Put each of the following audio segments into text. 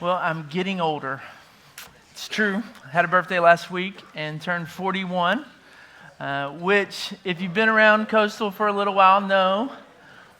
Well, I'm getting older. It's true. I had a birthday last week and turned 41, which, if you've been around Coastal for a little while, know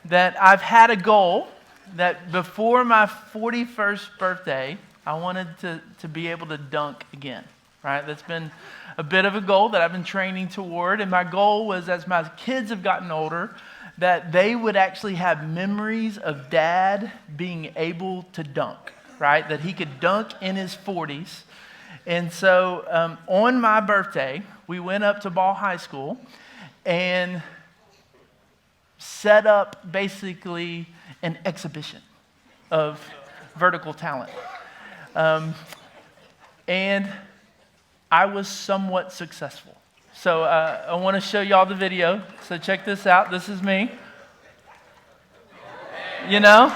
that I've had a goal that before my 41st birthday, I wanted to be able to dunk again, right? That's been a bit of a goal that I've been training toward, and my goal was, as my kids have gotten older, that they would actually have memories of Dad being able to dunk, right? That he could dunk in his 40s. And so on my birthday, we went up to Ball High School and set up basically an exhibition of vertical talent. And I was somewhat successful. So I want to show y'all the video. So check this out. This is me. You know?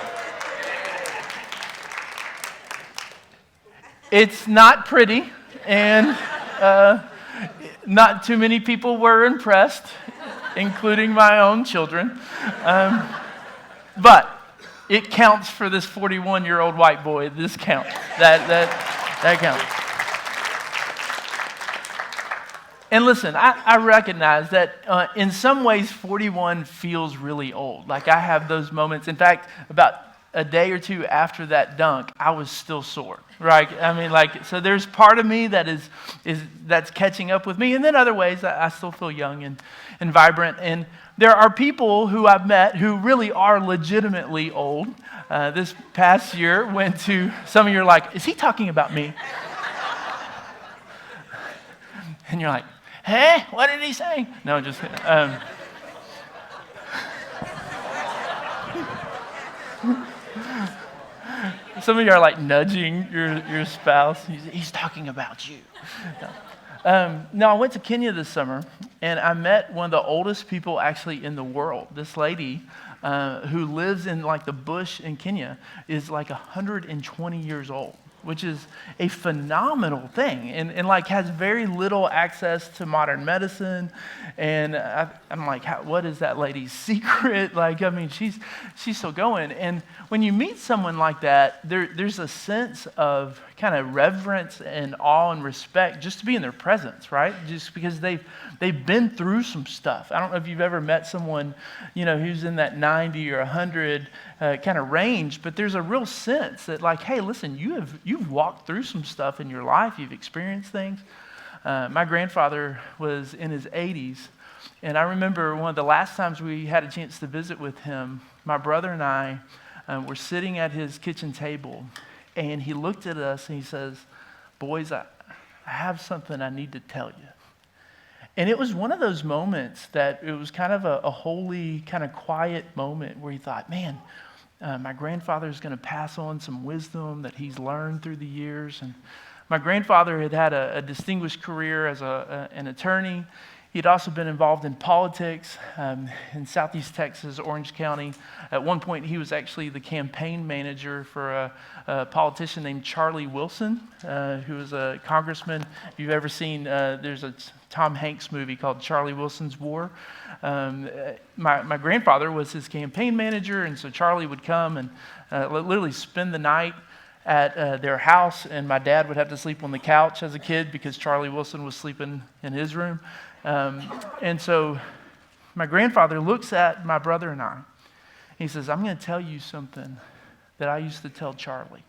It's not pretty, and not too many people were impressed, including my own children. But it counts for this 41-year-old white boy. This counts. That counts. And listen, I recognize that in some ways 41 feels really old. Like I have those moments. In fact, about a day or two after that dunk, I was still sore, right? I mean, so there's part of me that's catching up with me, and then other ways I still feel young and vibrant. And there are people who I've met who really are legitimately old. This past year went to, some of you are like, is he talking about me? And you're like, hey, what did he say? No, just kidding. Some of you are like nudging your spouse. He's talking about you. No, I went to Kenya this summer, and I met one of the oldest people actually in the world. This lady who lives in like the bush in Kenya is like 120 years old, which is a phenomenal thing, and like has very little access to modern medicine. And I'm like, what is that lady's secret? Like, I mean, she's still going. And when you meet someone like that, there's a sense of kind of reverence and awe and respect just to be in their presence, right? Just because they've been through some stuff. I don't know if you've ever met someone, who's in that 90 or 100 kind of range, but there's a real sense that like, hey, listen, you've walked through some stuff in your life, you've experienced things. My grandfather was in his 80s, and I remember one of the last times we had a chance to visit with him, my brother and I were sitting at his kitchen table, and he looked at us and he says, boys, I have something I need to tell you. And it was one of those moments that it was kind of a holy, kind of quiet moment where he thought, man, my grandfather's going to pass on some wisdom that he's learned through the years. And my grandfather had a distinguished career as an attorney. He'd also been involved in politics in Southeast Texas, Orange County. At one point, he was actually the campaign manager for a politician named Charlie Wilson, who was a congressman. If you've ever seen, there's a Tom Hanks movie called Charlie Wilson's War. My grandfather was his campaign manager, and so Charlie would come and literally spend the night at their house, and my dad would have to sleep on the couch as a kid because Charlie Wilson was sleeping in his room. And so my grandfather looks at my brother and I. He says, I'm going to tell you something that I used to tell Charlie.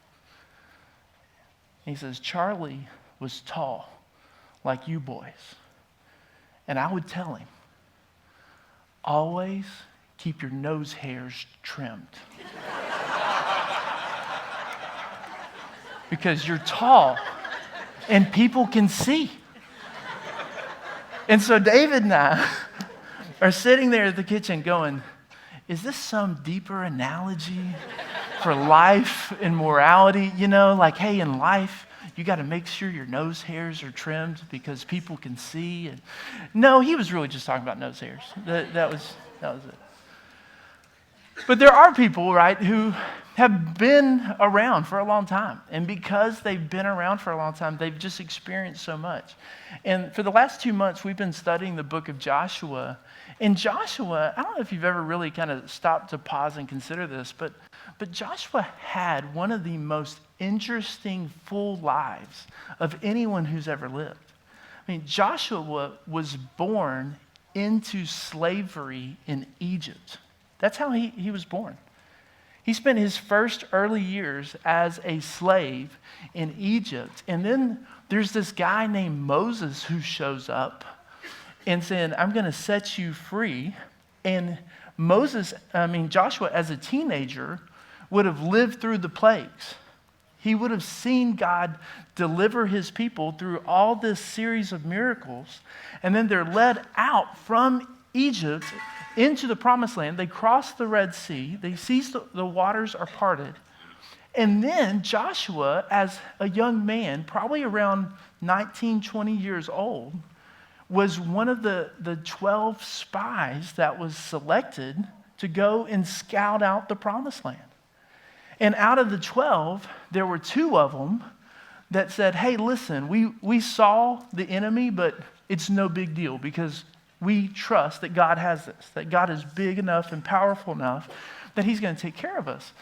He says, Charlie was tall like you boys. And I would tell him, always keep your nose hairs trimmed. Because you're tall and people can see. And so David and I are sitting there at the kitchen going, is this some deeper analogy for life and morality? Like, hey, in life, you got to make sure your nose hairs are trimmed because people can see. And no, he was really just talking about nose hairs. That was it. But there are people, right, who have been around for a long time. And because they've been around for a long time, they've just experienced so much. And for the last 2 months, we've been studying the book of Joshua. And Joshua, I don't know if you've ever really kind of stopped to pause and consider this, but Joshua had one of the most interesting full lives of anyone who's ever lived. I mean, Joshua was born into slavery in Egypt. That's how he was born. He spent his first early years as a slave in Egypt. And then there's this guy named Moses who shows up and saying, I'm going to set you free. And Joshua as a teenager would have lived through the plagues. He would have seen God deliver his people through all this series of miracles. And then they're led out from Egypt into the promised land. They cross the Red Sea. They see the waters are parted. And then Joshua, as a young man, probably around 19, 20 years old, was one of the 12 spies that was selected to go and scout out the promised land. And out of the 12, there were 2 of them that said, hey, listen, we saw the enemy, but it's no big deal because we trust that God has this, that God is big enough and powerful enough that he's going to take care of us.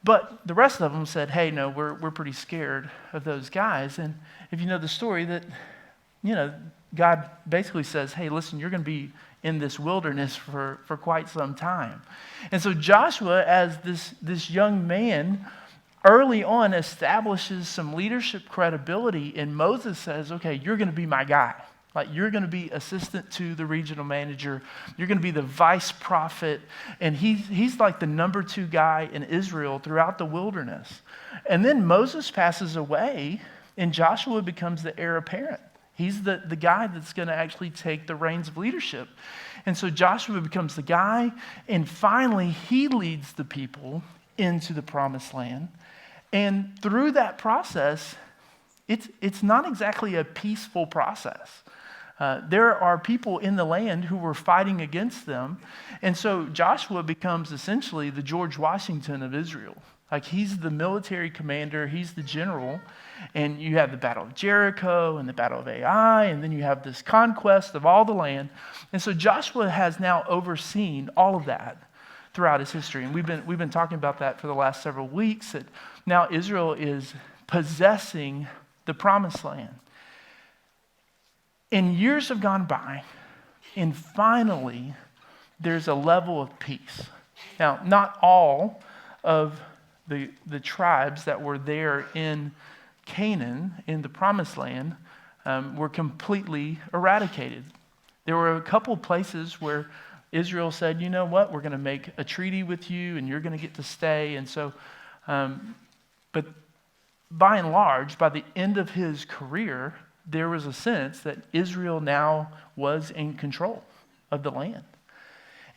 But the rest of them said, hey, no, we're pretty scared of those guys. And if you know the story that, God basically says, hey, listen, you're going to be in this wilderness for quite some time. And so Joshua, as this young man, early on establishes some leadership credibility, and Moses says, okay, you're going to be my guy. Like, you're going to be assistant to the regional manager. You're going to be the vice prophet. And he's like the number 2 guy in Israel throughout the wilderness. And then Moses passes away, and Joshua becomes the heir apparent. He's the guy that's going to actually take the reins of leadership. And so Joshua becomes the guy, and finally he leads the people into the promised land. And through that process, it's not exactly a peaceful process. There are people in the land who were fighting against them. And so Joshua becomes essentially the George Washington of Israel. Like, he's the military commander, he's the general. And you have the Battle of Jericho and the Battle of Ai, and then you have this conquest of all the land. And so Joshua has now overseen all of that throughout his history. And we've been talking about that for the last several weeks, that now Israel is possessing the promised land. And years have gone by, and finally, there's a level of peace. Now, not all of the tribes that were there in Canaan, in the promised land, were completely eradicated. There were a couple places where Israel said, you know what, we're going to make a treaty with you, and you're going to get to stay. And so, but by and large, by the end of his career, there was a sense that Israel now was in control of the land.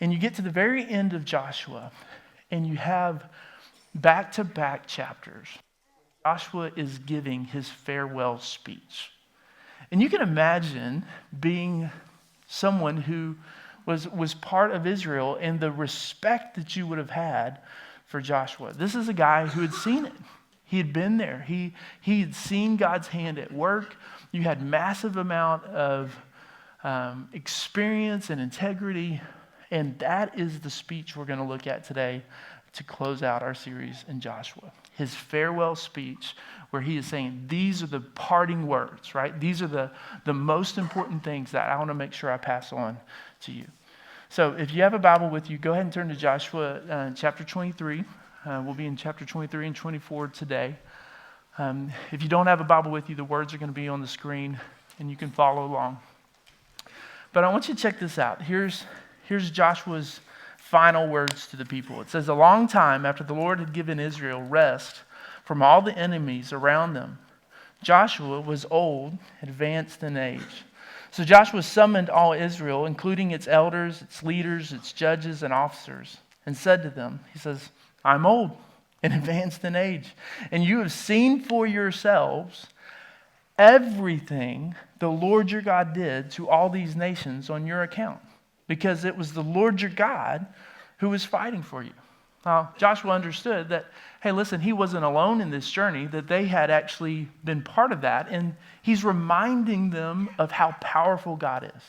And you get to the very end of Joshua, and you have back-to-back chapters. Joshua is giving his farewell speech. And you can imagine being someone who was part of Israel and the respect that you would have had for Joshua. This is a guy who had seen it. He had been there. He had seen God's hand at work. You had massive amount of experience and integrity. And that is the speech we're going to look at today to close out our series in Joshua. His farewell speech, where he is saying, these are the parting words, right? These are the most important things that I want to make sure I pass on to you. So if you have a Bible with you, go ahead and turn to Joshua chapter 23. We'll be in chapter 23 and 24 today. If you don't have a Bible with you, the words are going to be on the screen, and you can follow along. But I want you to check this out. Here's Joshua's final words to the people. It says, a long time after the Lord had given Israel rest from all the enemies around them, Joshua was old, advanced in age. So Joshua summoned all Israel, including its elders, its leaders, its judges, and officers, and said to them, he says, I'm old and advanced in age, and you have seen for yourselves everything the Lord your God did to all these nations on your account, because it was the Lord your God who was fighting for you. Joshua understood that, hey, listen, he wasn't alone in this journey, that they had actually been part of that. And he's reminding them of how powerful God is.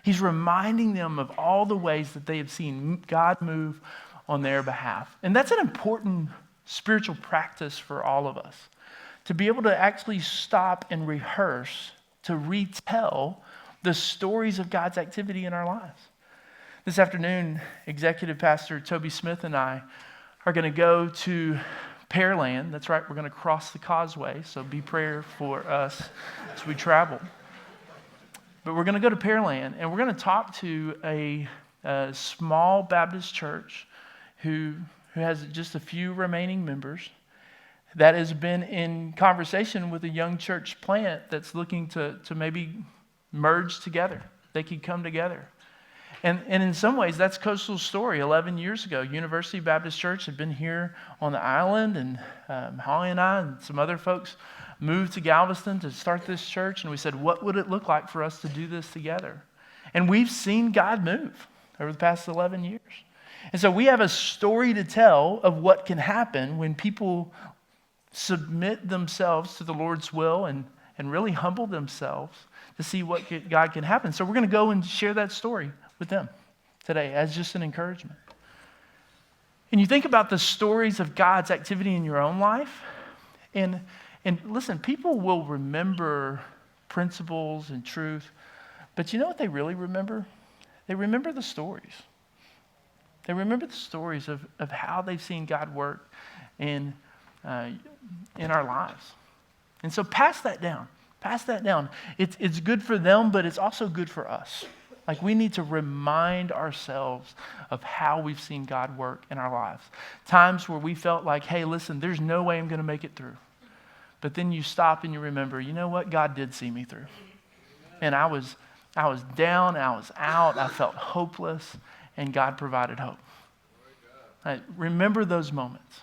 He's reminding them of all the ways that they have seen God move on their behalf. And that's an important spiritual practice for all of us, to be able to actually stop and rehearse, to retell the stories of God's activity in our lives. This afternoon, Executive Pastor Toby Smith and I are going to go to Pearland. That's right, we're going to cross the causeway, so be prayer for us as we travel. But we're going to go to Pearland, and we're going to talk to a small Baptist church who has just a few remaining members that has been in conversation with a young church plant that's looking to maybe merge together. They could come together. And in some ways, that's Coastal's story. 11 years ago, University Baptist Church had been here on the island, and Holly and I and some other folks moved to Galveston to start this church, and we said, what would it look like for us to do this together? And we've seen God move over the past 11 years. And so we have a story to tell of what can happen when people submit themselves to the Lord's will and really humble themselves to see what God can happen. So we're going to go and share that story with them today as just an encouragement. And you think about the stories of God's activity in your own life, and listen, people will remember principles and truth, but you know what they really remember? They remember the stories. They remember the stories of how they've seen God work in our lives. And so pass that down. Pass that down. It's good for them, but it's also good for us. Like, we need to remind ourselves of how we've seen God work in our lives. Times where we felt like, hey, listen, there's no way I'm going to make it through. But then you stop and you remember, you know what? God did see me through. And I was down, I was out, I felt hopeless, and God provided hope. Right, remember those moments.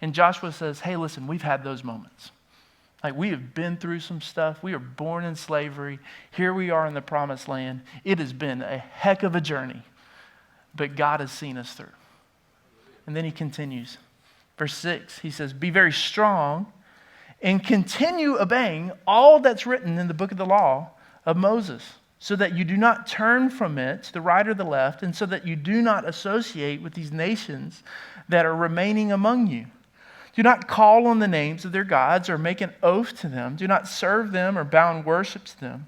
And Joshua says, hey, listen, we've had those moments. Like, we have been through some stuff. We were born in slavery. Here we are in the promised land. It has been a heck of a journey, but God has seen us through. And then he continues. Verse 6, he says, be very strong and continue obeying all that's written in the book of the law of Moses, so that you do not turn from it to the right or the left, and so that you do not associate with these nations that are remaining among you. Do not call on the names of their gods or make an oath to them. Do not serve them or bow in worship to them.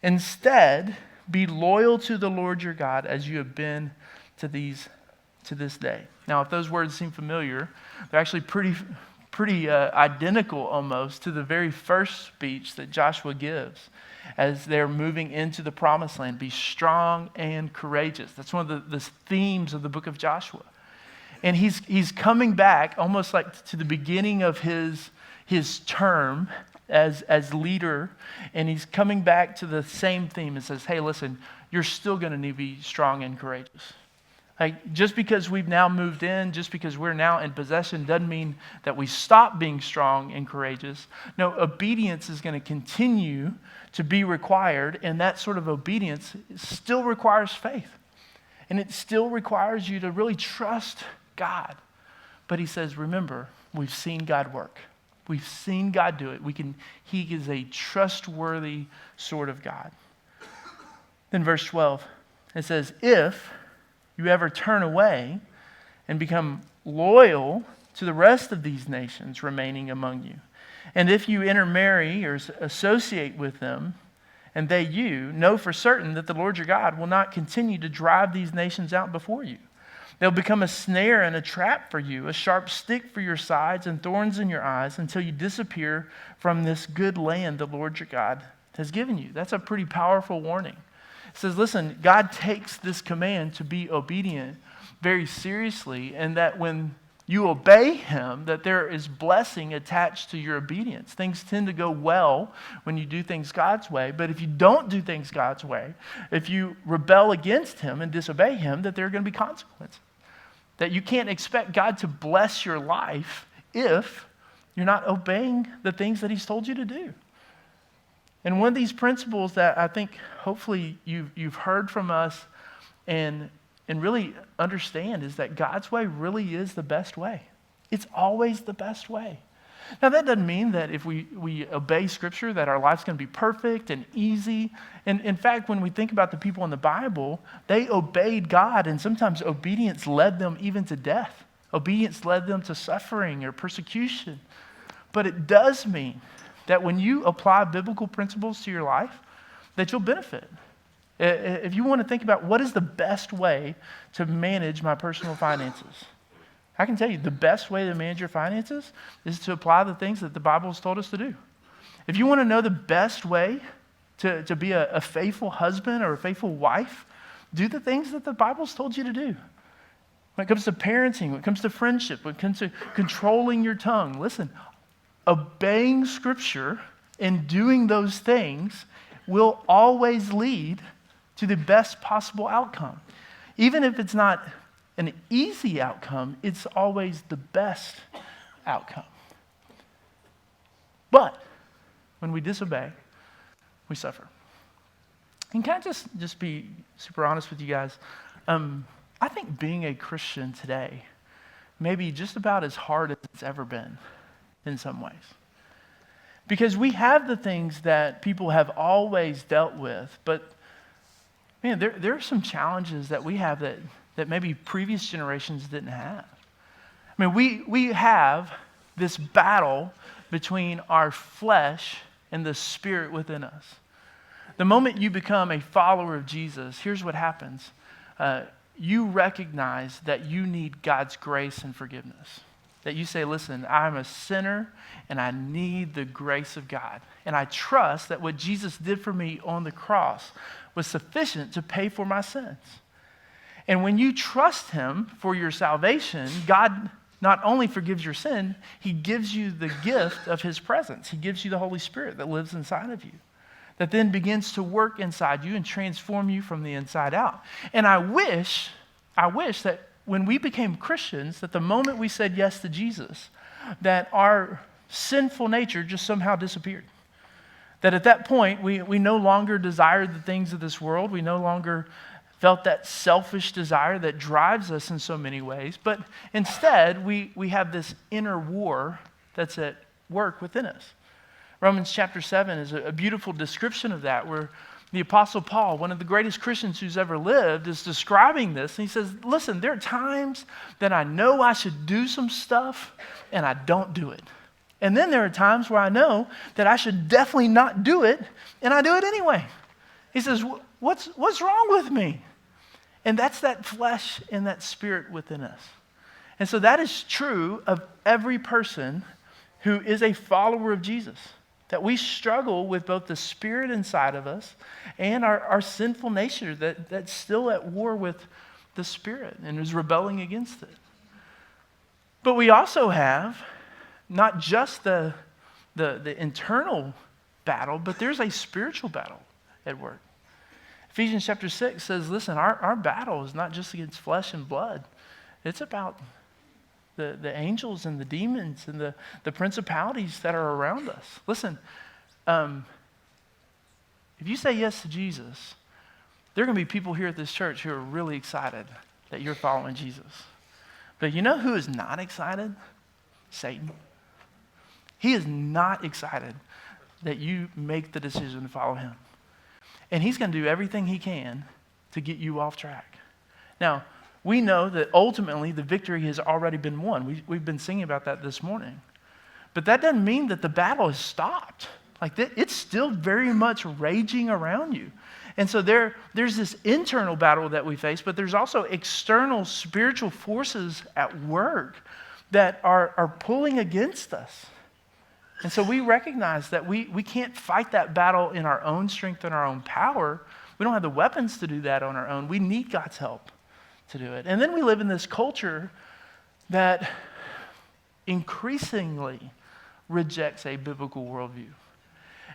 Instead, be loyal to the Lord your God as you have been to this day. Now, if those words seem familiar, they're actually pretty identical almost to the very first speech that Joshua gives as they're moving into the promised land. Be strong and courageous. That's one of the themes of the book of Joshua. And he's coming back almost like to the beginning of his term as leader, and he's coming back to the same theme and says, hey, listen, you're still going to need to be strong and courageous. Like, just because we've now moved in, just because we're now in possession, doesn't mean that we stop being strong and courageous. No, obedience is going to continue to be required, and that sort of obedience still requires faith. And it still requires you to really trust God. But he says, remember, we've seen God work. We've seen God do it. He is a trustworthy sort of God. Then verse 12, it says, if you ever turn away and become loyal to the rest of these nations remaining among you, and if you intermarry or associate with them, and they you, know for certain that the Lord your God will not continue to drive these nations out before you. They'll become a snare and a trap for you, a sharp stick for your sides and thorns in your eyes until you disappear from this good land the Lord your God has given you. That's a pretty powerful warning. It says, listen, God takes this command to be obedient very seriously, and that when you obey him, that there is blessing attached to your obedience. Things tend to go well when you do things God's way, but if you don't do things God's way, if you rebel against him and disobey him, that there are going to be consequences. That you can't expect God to bless your life if you're not obeying the things that he's told you to do. And one of these principles that I think hopefully you've heard from us and and really understand is that God's way really is the best way. It's always the best way. Now, that doesn't mean that if we obey Scripture that our life's going to be perfect and easy. And in fact, when we think about the people in the Bible, they obeyed God, and sometimes obedience led them even to death. Obedience led them to suffering or persecution. But it does mean that when you apply biblical principles to your life, that you'll benefit. If you want to think about what is the best way to manage my personal finances, I can tell you the best way to manage your finances is to apply the things that the Bible has told us to do. If you want to know the best way to be a faithful husband or a faithful wife, do the things that the Bible's told you to do. When it comes to parenting, when it comes to friendship, when it comes to controlling your tongue, listen, obeying Scripture and doing those things will always lead to the best possible outcome. Even if it's not an easy outcome, it's always the best outcome. But when we disobey, we suffer. And can I just be super honest with you guys? I think being a Christian today may be just about as hard as it's ever been in some ways. Because we have the things that people have always dealt with, but man, there are some challenges that we have that maybe previous generations didn't have. I mean, we have this battle between our flesh and the spirit within us. The moment you become a follower of Jesus, here's what happens. You recognize that you need God's grace and forgiveness. That you say, listen, I'm a sinner and I need the grace of God. And I trust that what Jesus did for me on the cross was sufficient to pay for my sins. And when you trust him for your salvation, God not only forgives your sin, he gives you the gift of his presence. He gives you the Holy Spirit that lives inside of you, that then begins to work inside you and transform you from the inside out. And I wish that when we became Christians, that the moment we said yes to Jesus, that our sinful nature just somehow disappeared. That at that point, we no longer desired the things of this world. We no longer felt that selfish desire that drives us in so many ways. But instead, we have this inner war that's at work within us. Romans chapter 7 is a beautiful description of that, where the Apostle Paul, one of the greatest Christians who's ever lived, is describing this. And he says, listen, there are times that I know I should do some stuff, and I don't do it. And then there are times where I know that I should definitely not do it, and I do it anyway. He says, what's wrong with me? And that's that flesh and that spirit within us. And so that is true of every person who is a follower of Jesus. That we struggle with both the spirit inside of us and our sinful nature that's still at war with the spirit and is rebelling against it. But we also have not just the internal battle, but there's a spiritual battle at work. Ephesians chapter 6 says, listen, our battle is not just against flesh and blood. It's about the angels and the demons and the principalities that are around us. Listen, if you say yes to Jesus, there are going to be people here at this church who are really excited that you're following Jesus. But you know who is not excited? Satan. He is not excited that you make the decision to follow him. And he's going to do everything he can to get you off track. Now, we know that ultimately the victory has already been won. We've been singing about that this morning. But that doesn't mean that the battle has stopped. It's still very much raging around you. And so there's this internal battle that we face, but there's also external spiritual forces at work that are pulling against us. And so we recognize that we can't fight that battle in our own strength and our own power. We don't have the weapons to do that on our own. We need God's help to do it. And then we live in this culture that increasingly rejects a biblical worldview.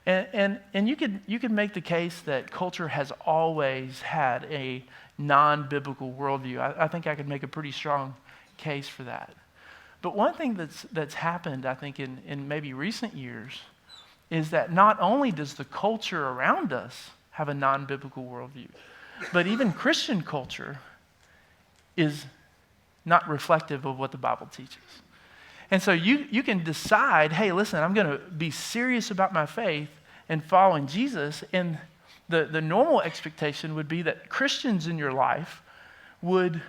And you could make the case that culture has always had a non-biblical worldview. I think I could make a pretty strong case for that. But one thing that's happened, I think, in maybe recent years is that not only does the culture around us have a non-biblical worldview, but even Christian culture is not reflective of what the Bible teaches. And so you can decide, hey, listen, I'm going to be serious about my faith and following Jesus. And the normal expectation would be that Christians in your life would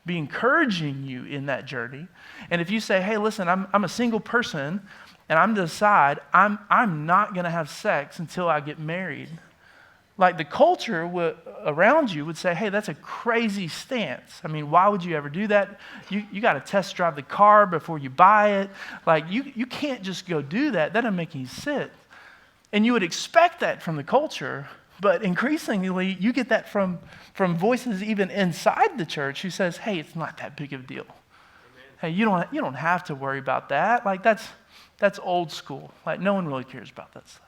be encouraging you in that journey. And if you say, hey, listen, I'm a single person, and I'm to decide I'm not going to have sex until I get married, like the culture around you would say, hey, that's a crazy stance. I mean, why would you ever do that? You got to test drive the car before you buy it. Like, you can't just go do that. That doesn't make any sense. And you would expect that from the culture, but increasingly you get that from voices even inside the church who says, hey, it's not that big of a deal. Amen. Hey, you don't have to worry about that. Like, that's old school. Like, no one really cares about that stuff.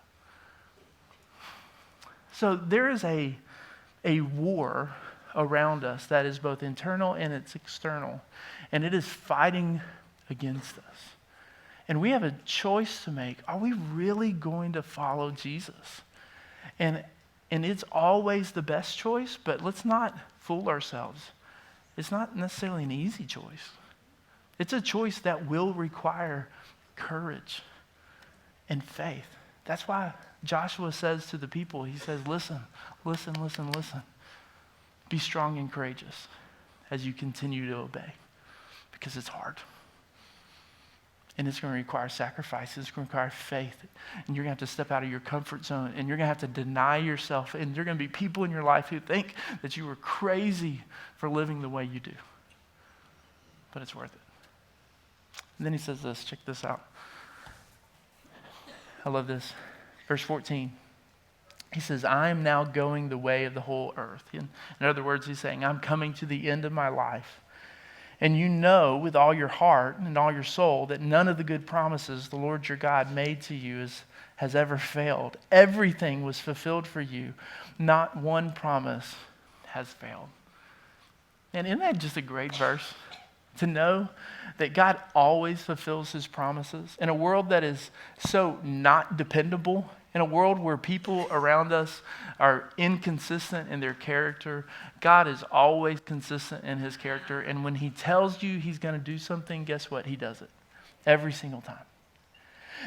So there is a war around us that is both internal and it's external. And it is fighting against us. And we have a choice to make. Are we really going to follow Jesus? And it's always the best choice, but let's not fool ourselves. It's not necessarily an easy choice. It's a choice that will require courage and faith. That's why Joshua says to the people, he says, listen. Be strong and courageous as you continue to obey, because it's hard. And it's going to require sacrifice. It's going to require faith. And you're going to have to step out of your comfort zone. And you're going to have to deny yourself. And there are going to be people in your life who think that you were crazy for living the way you do. But it's worth it. And then he says this. Check this out. I love this. Verse 14. He says, I am now going the way of the whole earth. In other words, he's saying, I'm coming to the end of my life. And you know with all your heart and all your soul that none of the good promises the Lord your God made to you has ever failed. Everything was fulfilled for you. Not one promise has failed. And isn't that just a great verse? To know that God always fulfills his promises in a world that is so not dependable, in a world where people around us are inconsistent in their character. God is always consistent in his character. And when he tells you he's going to do something, guess what? He does it every single time.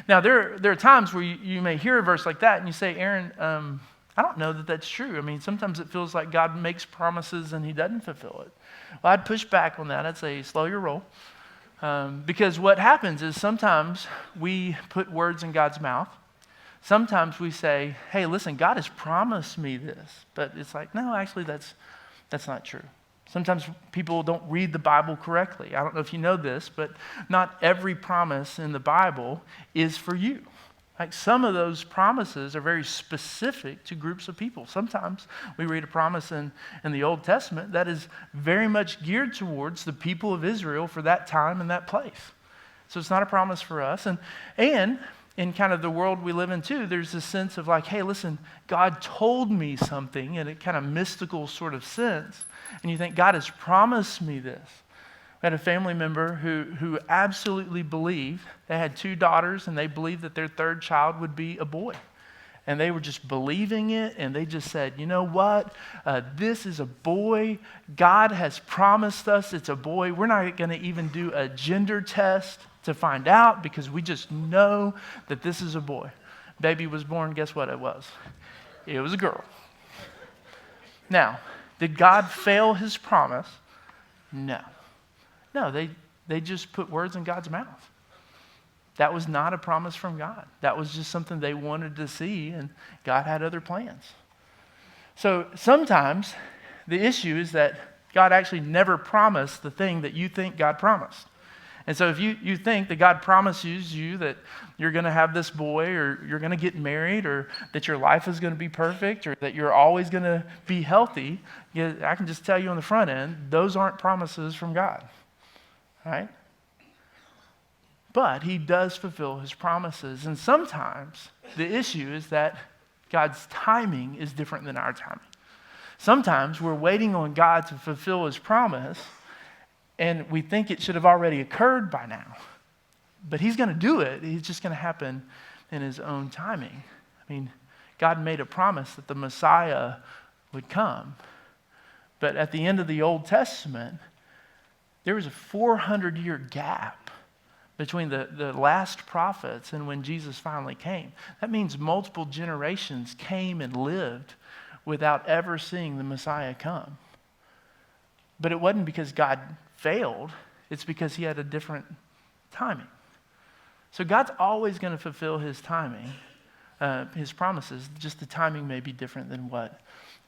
Now, there are times where you may hear a verse like that and you say, Aaron, I don't know that that's true. I mean, sometimes it feels like God makes promises and he doesn't fulfill it. Well, I'd push back on that. I'd say, slow your roll. Because what happens is sometimes we put words in God's mouth. Sometimes we say, hey, listen, God has promised me this. But it's like, no, actually, that's not true. Sometimes people don't read the Bible correctly. I don't know if you know this, but not every promise in the Bible is for you. Like, some of those promises are very specific to groups of people. Sometimes we read a promise in the Old Testament that is very much geared towards the people of Israel for that time and that place. So it's not a promise for us. And in kind of the world we live in too, there's this sense of like, hey, listen, God told me something in a kind of mystical sort of sense. And you think, God has promised me this. We had a family member who absolutely believed, they had 2 daughters, and they believed that their 3rd child would be a boy. And they were just believing it, and they just said, you know what? This is a boy. God has promised us it's a boy. We're not going to even do a gender test to find out because we just know that this is a boy. Baby was born, guess what it was? It was a girl. Now, did God fail his promise? No. No, they just put words in God's mouth. That was not a promise from God. That was just something they wanted to see, and God had other plans. So sometimes the issue is that God actually never promised the thing that you think God promised. And so if you think that God promises you that you're going to have this boy, or you're going to get married, or that your life is going to be perfect, or that you're always going to be healthy, I can just tell you on the front end, those aren't promises from God. Right? But he does fulfill his promises. And sometimes the issue is that God's timing is different than our timing. Sometimes we're waiting on God to fulfill his promise, and we think it should have already occurred by now. But he's going to do it. It's just going to happen in his own timing. I mean, God made a promise that the Messiah would come. But at the end of the Old Testament, there was a 400-year gap between the last prophets and when Jesus finally came. That means multiple generations came and lived without ever seeing the Messiah come. But it wasn't because God failed. It's because he had a different timing. So God's always going to fulfill his timing, his promises. Just the timing may be different than what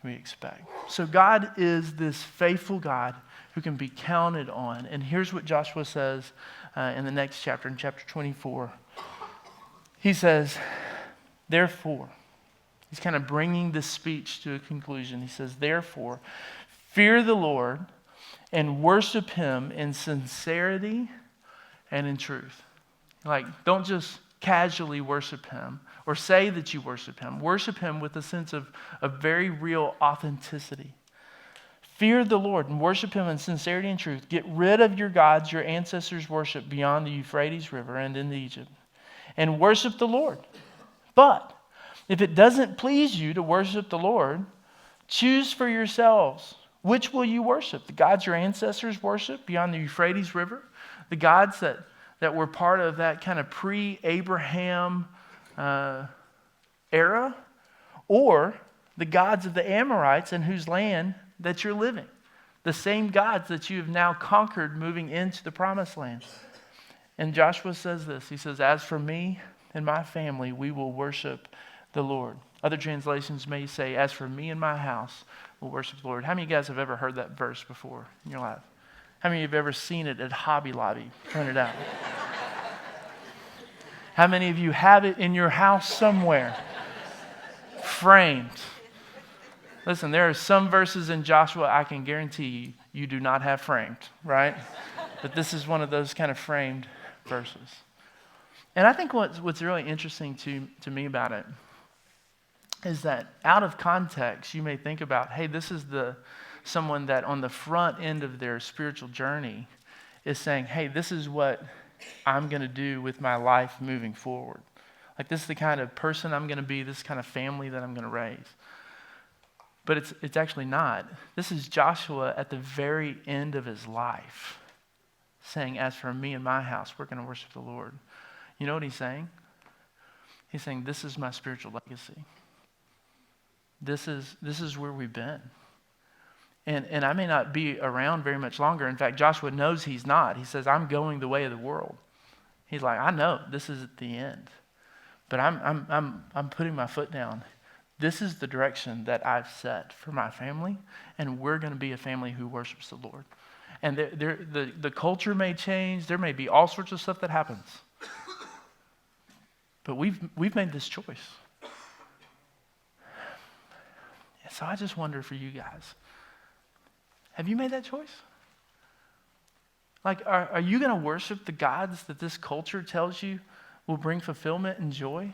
we expect. So God is this faithful God who can be counted on. And here's what Joshua says in the next chapter, in chapter 24. He says, therefore, he's kind of bringing this speech to a conclusion. He says, therefore, fear the Lord and worship him in sincerity and in truth. Like, don't just casually worship him or say that you worship him. Worship him with a sense of very real authenticity. Fear the Lord and worship him in sincerity and truth. Get rid of your gods your ancestors worshiped beyond the Euphrates River and in Egypt, and worship the Lord. But if it doesn't please you to worship the Lord, choose for yourselves which will you worship. The gods your ancestors worshiped beyond the Euphrates River, the gods that were part of that kind of pre-Abraham era, or the gods of the Amorites in whose land that you're living. The same gods that you have now conquered moving into the promised land. And Joshua says this. He says, as for me and my family, we will worship the Lord. Other translations may say, as for me and my house, we'll worship the Lord. How many of you guys have ever heard that verse before in your life? How many of you have ever seen it at Hobby Lobby printed out? How many of you have it in your house somewhere? Framed. Listen, there are some verses in Joshua I can guarantee you do not have framed, right? But this is one of those kind of framed verses. And I think what's really interesting to me about it is that out of context, you may think about, hey, this is someone that on the front end of their spiritual journey is saying, hey, this is what I'm going to do with my life moving forward. Like, this is the kind of person I'm going to be, this kind of family that I'm going to raise. But it's actually not. This is Joshua at the very end of his life saying, as for me and my house, we're going to worship the Lord. You know what he's saying? He's saying, this is my spiritual legacy. This is where we've been. And I may not be around very much longer. In fact, Joshua knows he's not. He says, I'm going the way of the world. He's like, I know this is at the end. But I'm putting my foot down. This is the direction that I've set for my family, and we're going to be a family who worships the Lord. And the culture may change. There may be all sorts of stuff that happens. But we've made this choice. So I just wonder for you guys, have you made that choice? Like, are you going to worship the gods that this culture tells you will bring fulfillment and joy?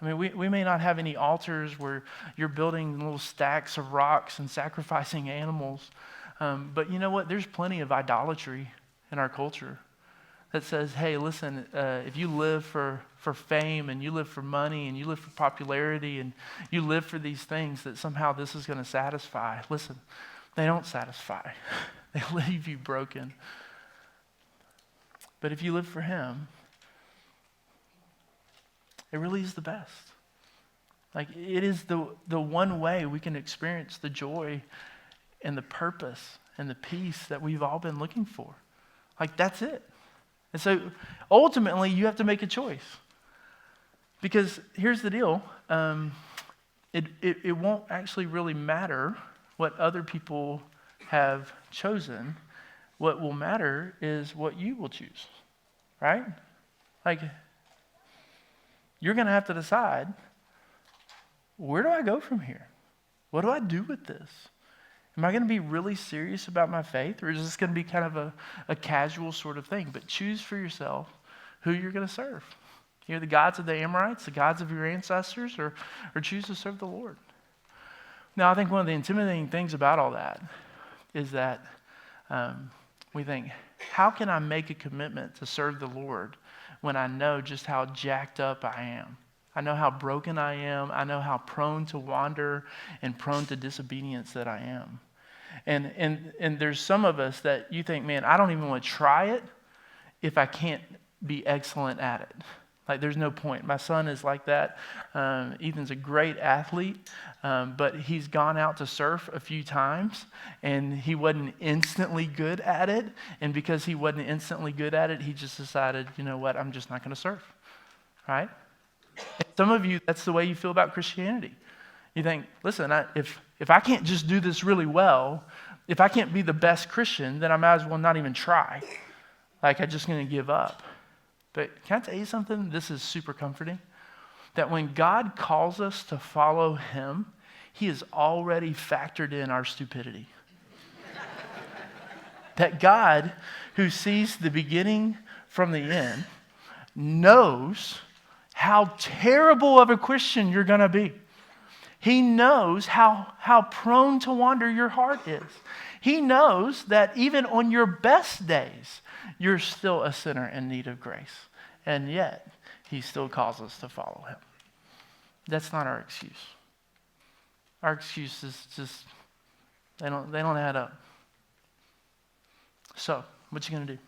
I mean, we may not have any altars where you're building little stacks of rocks and sacrificing animals. But you know what? There's plenty of idolatry in our culture that says, hey, listen, if you live for fame and you live for money and you live for popularity and you live for these things, that somehow this is going to satisfy. Listen, they don't satisfy. They leave you broken. But if you live for him, it really is the best. Like, it is the one way we can experience the joy and the purpose and the peace that we've all been looking for. Like, that's it. And so ultimately you have to make a choice. Because here's the deal. It won't actually really matter what other people have chosen. What will matter is what you will choose. Right? Like, you're going to have to decide, where do I go from here? What do I do with this? Am I going to be really serious about my faith, or is this going to be kind of a casual sort of thing? But choose for yourself who you're going to serve. You're the gods of the Amorites, the gods of your ancestors, or choose to serve the Lord. Now, I think one of the intimidating things about all that is that we think, how can I make a commitment to serve the Lord when I know just how jacked up I am? I know how broken I am. I know how prone to wander and prone to disobedience that I am. And there's some of us that you think, man, I don't even want to try it if I can't be excellent at it. Like, there's no point. My son is like that. Ethan's a great athlete, but he's gone out to surf a few times, and he wasn't instantly good at it. And because he wasn't instantly good at it, he just decided, you know what, I'm just not going to surf, right? And some of you, that's the way you feel about Christianity. You think, listen, if I can't just do this really well, if I can't be the best Christian, then I might as well not even try. Like, I'm just going to give up. But can I tell you something? This is super comforting. That when God calls us to follow him, he has already factored in our stupidity. That God, who sees the beginning from the end, knows how terrible of a Christian you're going to be. He knows how prone to wander your heart is. He knows that even on your best days, you're still a sinner in need of grace. And yet, he still calls us to follow him. That's not our excuse. Our excuses just, they don't add up. So, what you going to do?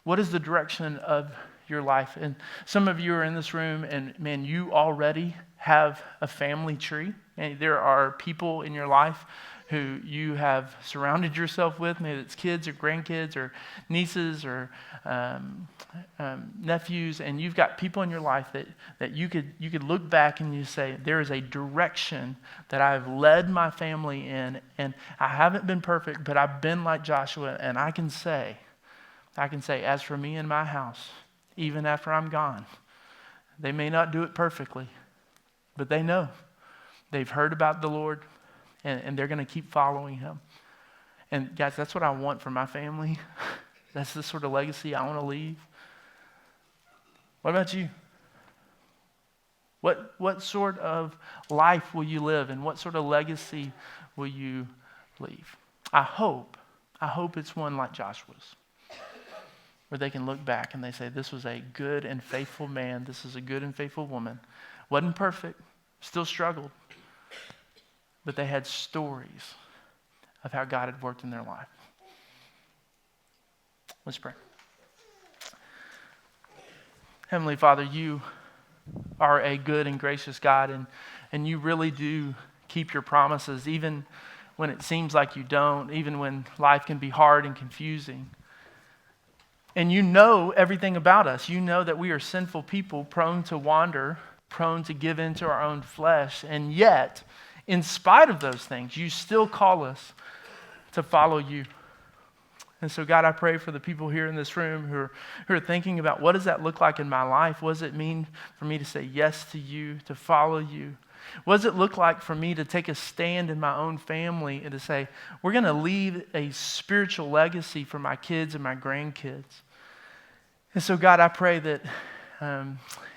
What is the direction of your life? And some of you are in this room and, man, you already have a family tree. And there are people in your life who you have surrounded yourself with. Maybe it's kids or grandkids or nieces or nephews. And you've got people in your life that you could look back and you say, there is a direction that I've led my family in. And I haven't been perfect, but I've been like Joshua. And I can say, as for me and my house, even after I'm gone, they may not do it perfectly, but they know. They've heard about the Lord, and they're going to keep following him. And guys, that's what I want for my family. That's the sort of legacy I want to leave. What about you? What sort of life will you live, and what sort of legacy will you leave? I hope it's one like Joshua's, where they can look back and they say, this was a good and faithful man. This is a good and faithful woman. Wasn't perfect, still struggled. But they had stories of how God had worked in their life. Let's pray. Heavenly Father, you are a good and gracious God, and you really do keep your promises, even when it seems like you don't, even when life can be hard and confusing. And you know everything about us. You know that we are sinful people, prone to wander, prone to give into our own flesh, and yet, in spite of those things, you still call us to follow you. And so, God, I pray for the people here in this room who are thinking about, what does that look like in my life? What does it mean for me to say yes to you, to follow you? What does it look like for me to take a stand in my own family and to say, we're going to leave a spiritual legacy for my kids and my grandkids? And so, God, I pray that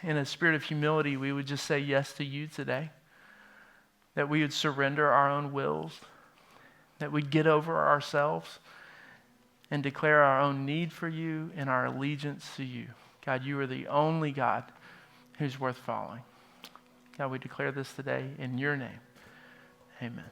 in a spirit of humility, we would just say yes to you today. That we would surrender our own wills, that we'd get over ourselves and declare our own need for you and our allegiance to you. God, you are the only God who's worth following. God, we declare this today in your name. Amen.